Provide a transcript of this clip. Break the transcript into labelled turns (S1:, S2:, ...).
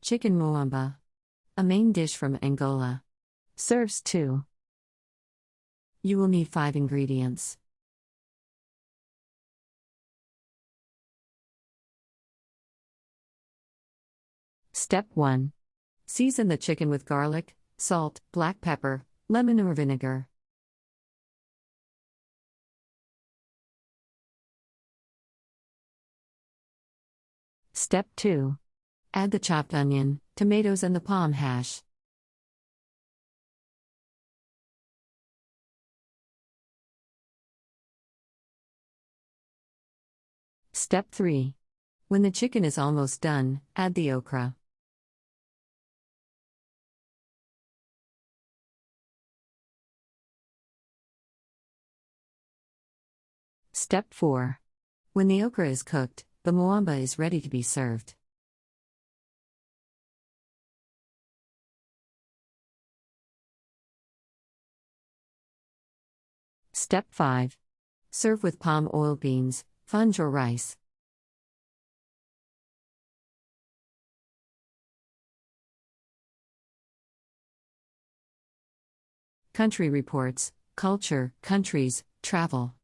S1: Chicken Muamba. A main dish from Angola. Serves 2. You will need 5 ingredients. Step 1. Season the chicken with garlic, salt, black pepper, lemon or vinegar. Step 2. Add the chopped onion, tomatoes and the palm hash. Step 3. When the chicken is almost done, add the okra. Step 4. When the okra is cooked, the muamba is ready to be served. Step 5. Serve with palm oil beans, funge or rice. Country Reports, Culture, Countries, Travel.